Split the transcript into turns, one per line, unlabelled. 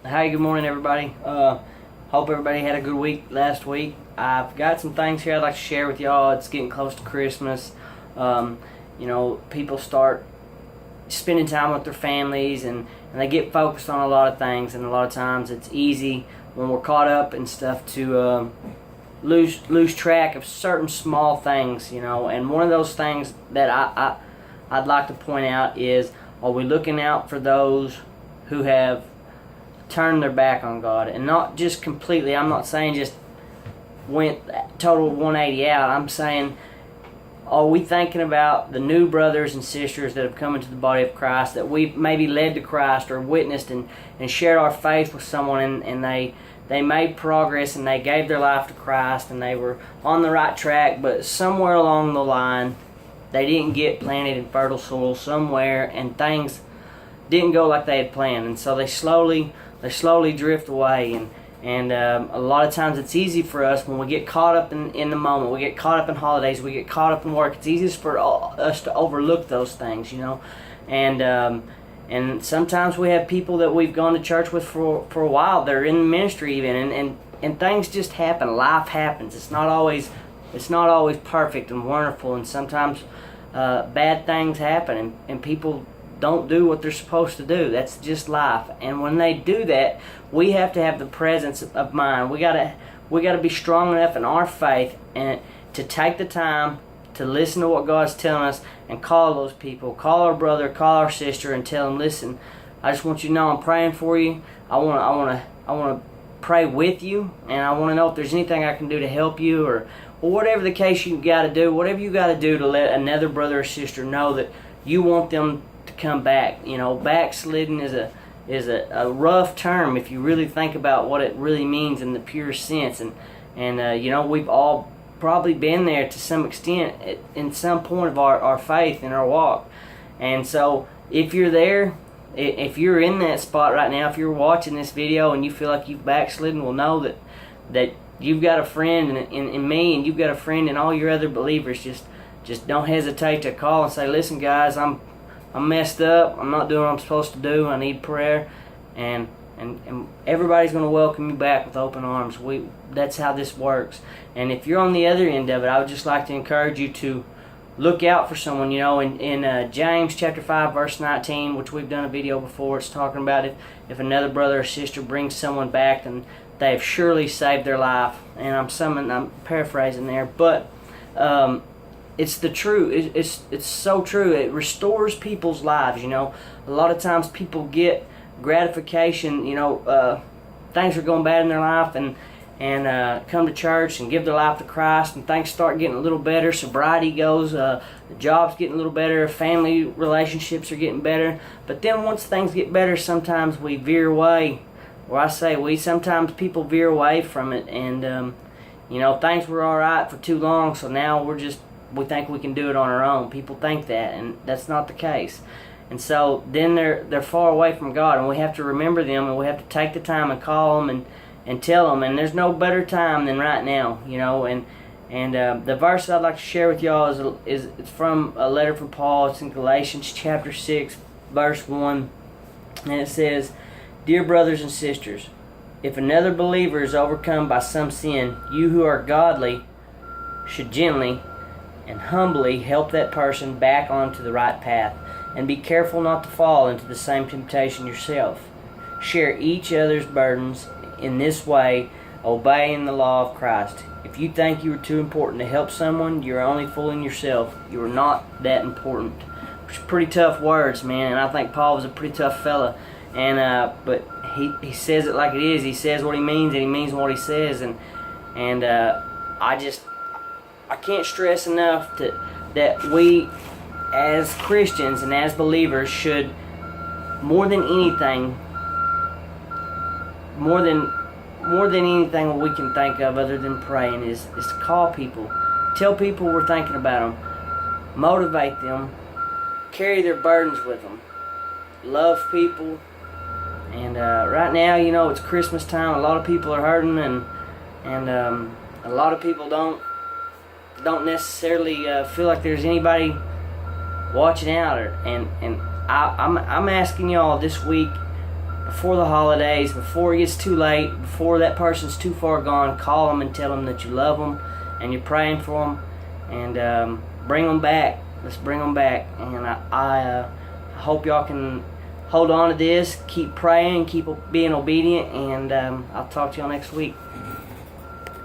Hey, good morning, everybody. Hope everybody had a good week last week. I've got some things here I'd like to share with y'all. It's getting close to Christmas. People start spending time with their families and they get focused on a lot of things, and a lot of times it's easy when we're caught up in stuff to lose track of certain small things, and one of those things that I'd like to point out is, are we looking out for those who have turned their back on God? And not just completely, I'm not saying just went total 180 out. I'm saying, are we thinking about the new brothers and sisters that have come into the body of Christ, that we've maybe led to Christ or witnessed and shared our faith with someone, and they made progress and they gave their life to Christ and they were on the right track, but somewhere along the line they didn't get planted in fertile soil somewhere, and things didn't go like they had planned, and so they slowly drift away. And a lot of times it's easy for us when we get caught up in the moment, we get caught up in holidays, we get caught up in work. It's easiest for us to overlook those things, and sometimes we have people that we've gone to church with for a while. They're in ministry even, and things just happen. Life happens. It's not always perfect and wonderful, and sometimes bad things happen, and people don't do what they're supposed to do. That's just life. And when they do that, we have to have the presence of mind. We gotta be strong enough in our faith and to take the time to listen to what God's telling us and call those people, call our brother, call our sister, and tell them, listen, I just want you to know I'm praying for you. I want to pray with you, and I want to know if there's anything I can do to help you, or whatever the case you got to do, whatever you got to do to let another brother or sister know that you want them to come back. Backslidden is a rough term if you really think about what it really means in the pure sense, and we've all probably been there to some extent in some point of our faith and our walk. And so if you're there, if you're in that spot right now, if you're watching this video and you feel like you've backslidden, well, know that you've got a friend in me, and you've got a friend in all your other believers. Just don't hesitate to call and say, listen guys, I'm messed up, I'm not doing what I'm supposed to do, I need prayer, and everybody's going to welcome you back with open arms. That's how this works. And if you're on the other end of it, I would just like to encourage you to look out for someone. In James chapter 5 verse 19, which we've done a video before, it's talking about if another brother or sister brings someone back, then they have surely saved their life. And I'm paraphrasing there, but it's the truth. It's so true. It restores people's lives. A lot of times people get gratification. Things are going bad in their life, and come to church and give their life to Christ, and things start getting a little better. Sobriety goes, the job's getting a little better, family relationships are getting better. But then once things get better, sometimes we veer away. Sometimes people veer away from it, and things were all right for too long, so now we think we can do it on our own. People think that, and that's not the case. And so then they're far away from God, and we have to remember them, and we have to take the time and call them and tell them. And there's no better time than right now, And the verse I'd like to share with y'all is it's from a letter from Paul. It's in Galatians chapter 6, verse 1, and it says, "Dear brothers and sisters, if another believer is overcome by some sin, you who are godly should gently and humbly help that person back onto the right path, and be careful not to fall into the same temptation yourself. Share each other's burdens in this way, obeying the law of Christ. If you think you are too important to help someone, you're only fooling yourself. You are not that important." It's pretty tough words, man, and I think Paul was a pretty tough fella. But he says it like it is. He says what he means, and he means what he says. I can't stress enough that we as Christians and as believers should, more than anything we can think of other than praying, is to call people, tell people we're thinking about them, motivate them, carry their burdens with them, love people. And right now, it's Christmas time. A lot of people are hurting, and a lot of people don't necessarily feel like there's anybody watching out. I'm asking y'all this week, before the holidays, before it gets too late, before that person's too far gone, call them and tell them that you love them and you're praying for them, and bring them back. Let's bring them back. And I hope y'all can hold on to this, keep praying, keep being obedient, and I'll talk to y'all next week.